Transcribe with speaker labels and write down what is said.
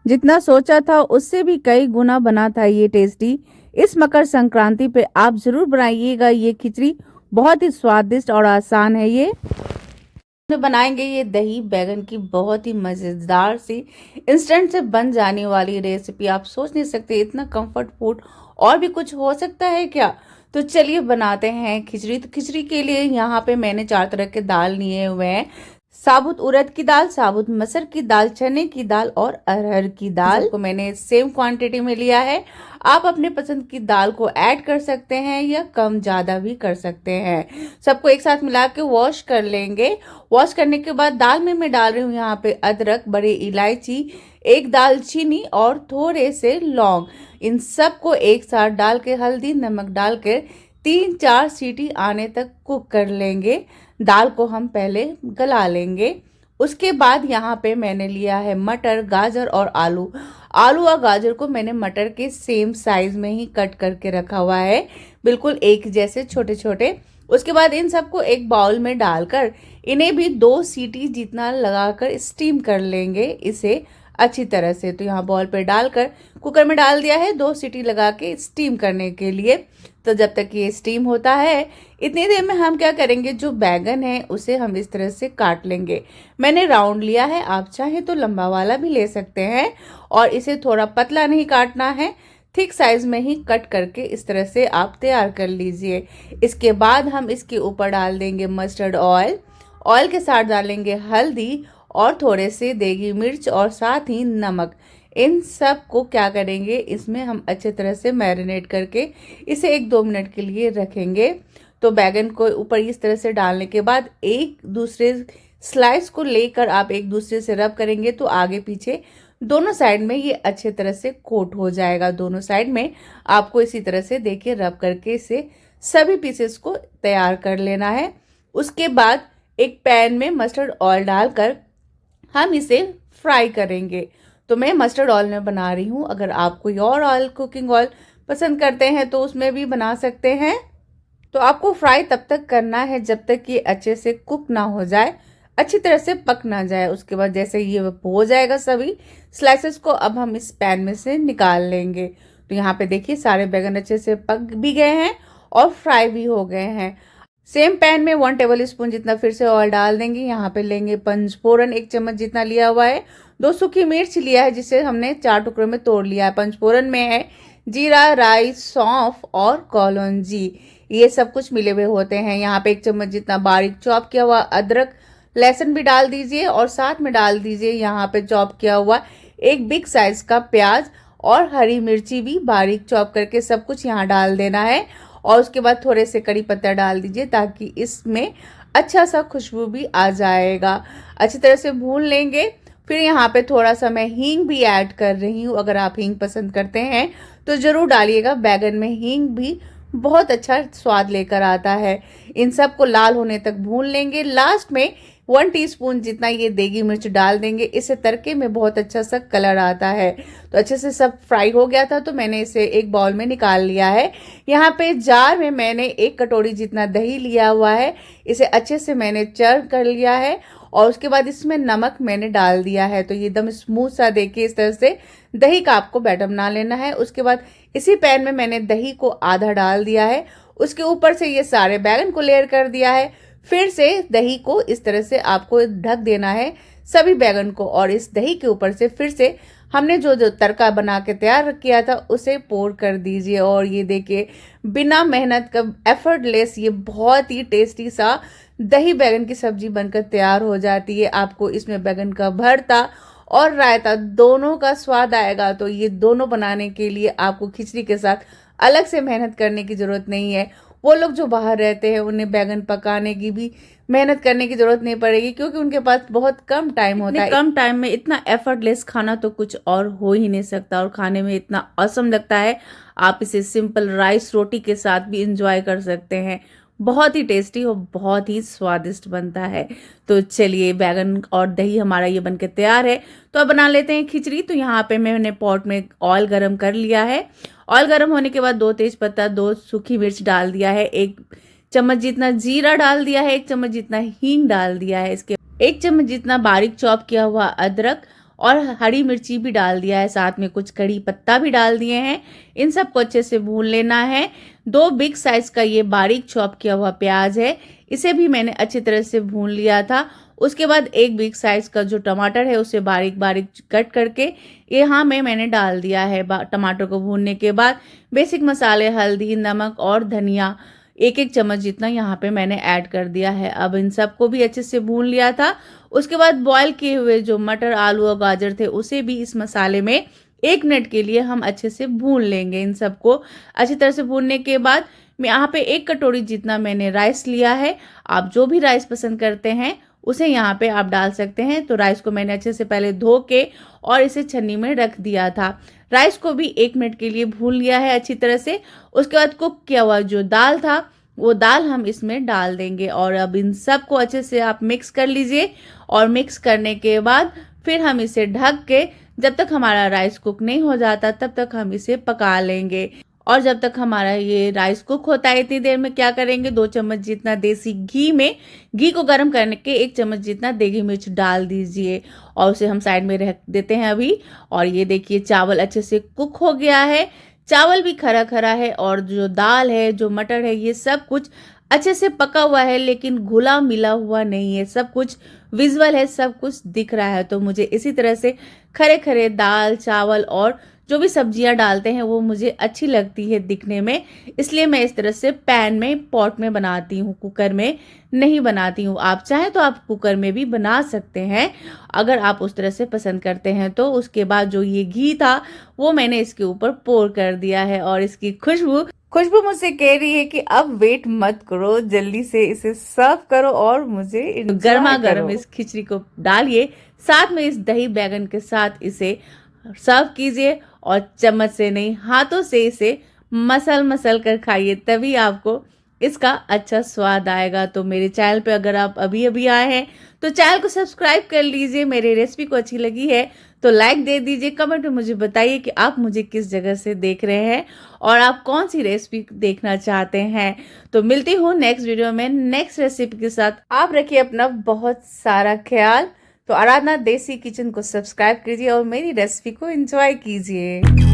Speaker 1: जितना सोचा था उससे भी कई गुना बना था ये टेस्टी। इस मकर संक्रांति पे आप जरूर बनाइएगा ये खिचड़ी, बहुत ही स्वादिष्ट और आसान है ये। में बनाएंगे ये दही बैगन की बहुत ही मज़ेदार सी इंस्टेंट से बन जाने वाली रेसिपी। आप सोच नहीं सकते इतना कंफर्ट फूड और भी कुछ हो सकता है क्या। तो चलिए बनाते हैं खिचड़ी। तो खिचड़ी के लिए यहाँ पे मैंने 4 तरह के दाल लिए हुए हैं। साबुत उड़द की दाल, साबुत मसर की दाल, चने की दाल और अरहर की दाल को मैंने सेम क्वांटिटी में लिया है। आप अपने पसंद की दाल को ऐड कर सकते हैं या कम ज़्यादा भी कर सकते हैं। सबको एक साथ मिला के वॉश कर लेंगे। वॉश करने के बाद दाल में मैं डाल रही हूँ यहाँ पे अदरक, बड़ी इलायची, एक दालचीनी और थोड़े से लौंग। इन सब को एक साथ डाल के हल्दी नमक डाल के 3-4 सीटी आने तक कुक कर लेंगे। दाल को हम पहले गला लेंगे। उसके बाद यहाँ पे मैंने लिया है मटर, गाजर और आलू। आलू और गाजर को मैंने मटर के सेम साइज में ही कट करके रखा हुआ है, बिल्कुल एक जैसे छोटे छोटे। उसके बाद इन सबको एक बाउल में डालकर इन्हें भी 2 सीटी जितना लगाकर स्टीम कर लेंगे इसे अच्छी तरह से। तो यहाँ बाउल पे डालकर कुकर में डाल दिया है 2 सीटी लगा के स्टीम करने के लिए। तो जब तक ये स्टीम होता है इतनी देर में हम क्या करेंगे, जो बैगन है उसे हम इस तरह से काट लेंगे। मैंने राउंड लिया है, आप चाहें तो लंबा वाला भी ले सकते हैं। और इसे थोड़ा पतला नहीं काटना है, थिक साइज में ही कट करके इस तरह से आप तैयार कर लीजिए। इसके बाद हम इसके ऊपर डाल देंगे मस्टर्ड ऑयल। ऑयल के साथ डालेंगे हल्दी और थोड़े से देगी मिर्च और साथ ही नमक। इन सब को क्या करेंगे, इसमें हम अच्छे तरह से मैरिनेट करके इसे 1-2 मिनट के लिए रखेंगे। तो बैगन को ऊपर इस तरह से डालने के बाद एक दूसरे स्लाइस को लेकर आप एक दूसरे से रब करेंगे तो आगे पीछे दोनों साइड में ये अच्छे तरह से कोट हो जाएगा। दोनों साइड में आपको इसी तरह से देखिए रब करके इसे सभी पीसेस को तैयार कर लेना है। उसके बाद एक पैन में मस्टर्ड ऑयल डालकर हम इसे फ्राई करेंगे। तो मैं मस्टर्ड ऑयल में बना रही हूँ, अगर आप कोई और ऑयल, कुकिंग ऑयल पसंद करते हैं तो उसमें भी बना सकते हैं। तो आपको फ्राई तब तक करना है जब तक ये अच्छे से कुक ना हो जाए, अच्छी तरह से पक ना जाए। उसके बाद जैसे ये हो जाएगा सभी स्लाइसेस को, अब हम इस पैन में से निकाल लेंगे। तो यहाँ पे देखिए सारे बैगन अच्छे से पक भी गए हैं और फ्राई भी हो गए हैं। सेम पैन में 1 टेबल स्पून जितना फिर से ऑयल डाल देंगे। यहाँ पे लेंगे पंचफोरन 1 चम्मच जितना लिया हुआ है। 2 सूखी मिर्च लिया है जिसे हमने 4 टुकड़ों में तोड़ लिया है। पंचफोरन में है जीरा, राई, सौंफ और कौलौंजी, ये सब कुछ मिले हुए होते हैं। यहाँ पे 1 चम्मच जितना बारीक चॉप किया हुआ अदरक, लहसुन भी डाल दीजिए और साथ में डाल दीजिए यहाँ पे चॉप किया हुआ एक बिग साइज का प्याज और हरी मिर्ची भी बारीक चॉप करके सब कुछ यहाँ डाल देना है। और उसके बाद थोड़े से कड़ी पत्ता डाल दीजिए ताकि इसमें अच्छा सा खुशबू भी आ जाएगा। अच्छी तरह से भून लेंगे। फिर यहाँ पे थोड़ा सा मैं हींग भी ऐड कर रही हूँ, अगर आप हींग पसंद करते हैं तो ज़रूर डालिएगा। बैगन में हींग भी बहुत अच्छा स्वाद लेकर आता है। इन सब को लाल होने तक भून लेंगे। लास्ट में 1 टीस्पून जितना ये देगी मिर्च डाल देंगे, इससे तड़के में बहुत अच्छा सा कलर आता है। तो अच्छे से सब फ्राई हो गया था तो मैंने इसे एक बाउल में निकाल लिया है। यहाँ पे जार में मैंने 1 कटोरी जितना दही लिया हुआ है, इसे अच्छे से मैंने चर्न कर लिया है और उसके बाद इसमें नमक मैंने डाल दिया है। तो ये एकदम स्मूथ सा देखिए इस तरह से दही का आपको बैटर बना लेना है। उसके बाद इसी पैन में मैंने दही को आधा डाल दिया है, उसके ऊपर से ये सारे बैगन को लेयर कर दिया है। फिर से दही को इस तरह से आपको ढक देना है सभी बैगन को और इस दही के ऊपर से फिर से हमने जो जो तड़का बना के तैयार किया था उसे पोर कर दीजिए। और ये देखिए बिना मेहनत का एफर्टलेस ये बहुत ही टेस्टी सा दही बैगन की सब्जी बनकर तैयार हो जाती है। आपको इसमें बैगन का भरता और रायता दोनों का स्वाद आएगा। तो ये दोनों बनाने के लिए आपको खिचड़ी के साथ अलग से मेहनत करने की ज़रूरत नहीं है। वो लोग जो बाहर रहते हैं उन्हें बैगन पकाने की भी मेहनत करने की ज़रूरत नहीं पड़ेगी क्योंकि उनके पास बहुत कम टाइम होता है। कम टाइम में इतना एफर्टलेस खाना तो कुछ और हो ही नहीं सकता और खाने में इतना ऑसम लगता है। आप इसे सिंपल राइस रोटी के साथ भी इंजॉय कर सकते हैं। बहुत ही टेस्टी और बहुत ही स्वादिष्ट बनता है। तो चलिए बैगन और दही हमारा ये बनके तैयार है। तो अब बना लेते हैं खिचड़ी। तो यहाँ पे मैंने पॉट में ऑयल गरम कर लिया है। ऑयल गरम होने के बाद 2 तेजपत्ता, 2 सूखी मिर्च डाल दिया है, 1 चम्मच जितना जीरा डाल दिया है, 1 चम्मच जितना हींग डाल दिया है, इसके 1 चम्मच जितना बारीक चॉप किया हुआ अदरक और हरी मिर्ची भी डाल दिया है, साथ में कुछ कड़ी पत्ता भी डाल दिए हैं। इन सबको अच्छे से भून लेना है। 2 बिग साइज का ये बारीक चॉप किया हुआ प्याज है, इसे भी मैंने अच्छी तरह से भून लिया था। उसके बाद 1 बिग साइज का जो टमाटर है उसे बारीक बारीक कट करके यहाँ मैंने डाल दिया है। टमाटर को भूनने के बाद बेसिक मसाले हल्दी, नमक और धनिया 1-1 चम्मच जितना यहाँ पे मैंने ऐड कर दिया है। अब इन सबको भी अच्छे से भून लिया था। उसके बाद बॉयल किए हुए जो मटर, आलू और गाजर थे उसे भी इस मसाले में 1 मिनट के लिए हम अच्छे से भून लेंगे। इन सबको अच्छी तरह से भूनने के बाद मैं यहाँ पे 1 कटोरी जितना मैंने राइस लिया है। आप जो भी राइस पसंद करते हैं उसे यहाँ पे आप डाल सकते हैं। तो राइस को मैंने अच्छे से पहले धो के और इसे छन्नी में रख दिया था। राइस को भी 1 मिनट के लिए भून लिया है अच्छी तरह से। उसके बाद कुक किया हुआ जो दाल था वो दाल हम इसमें डाल देंगे और अब इन सब को अच्छे से आप मिक्स कर लीजिए। और मिक्स करने के बाद फिर हम इसे ढक के जब तक हमारा राइस कुक नहीं हो जाता तब तक हम इसे पका लेंगे। और जब तक हमारा ये राइस कुक होता है इतनी देर में क्या करेंगे, 2 चम्मच जितना देसी घी को गर्म करने के 1 चम्मच जितना देगी मिर्च डाल दीजिए और उसे हम साइड में रख देते हैं अभी। और ये देखिए चावल अच्छे से कुक हो गया है, चावल भी खरा खरा है और जो दाल है, जो मटर है, ये सब कुछ अच्छे से पका हुआ है लेकिन घुला मिला हुआ नहीं है। सब कुछ विजुअल है, सब कुछ दिख रहा है। तो मुझे इसी तरह से खरे खरे दाल, चावल और जो भी सब्जियां डालते हैं वो मुझे अच्छी लगती है दिखने में, इसलिए मैं इस तरह से पैन में, पॉट में बनाती हूँ, कुकर में नहीं बनाती हूँ। आप चाहें तो आप कुकर में भी बना सकते हैं अगर आप उस तरह से पसंद करते हैं तो। उसके बाद जो ये घी था वो मैंने इसके ऊपर पोर कर दिया है और इसकी खुशबू मुझसे कह रही है कि अब वेट मत करो, जल्दी से इसे सर्व करो और मुझे गर्मा गर्म इस खिचड़ी को डालिए, साथ में इस दही बैगन के साथ इसे सर्व कीजिए और चम्मच से नहीं हाथों से इसे मसल कर खाइए, तभी आपको इसका अच्छा स्वाद आएगा। तो मेरे चैनल पे अगर आप अभी अभी आए हैं तो चैनल को सब्सक्राइब कर लीजिए। मेरी रेसिपी को अच्छी लगी है तो लाइक दे दीजिए। कमेंट में मुझे बताइए कि आप मुझे किस जगह से देख रहे हैं और आप कौन सी रेसिपी देखना चाहते हैं। तो मिलती हूँ नेक्स्ट वीडियो में नेक्स्ट रेसिपी के साथ। आप रखिए अपना बहुत सारा ख्याल। तो आराधना देसी किचन को सब्सक्राइब कीजिए और मेरी रेसिपी को एंजॉय कीजिए।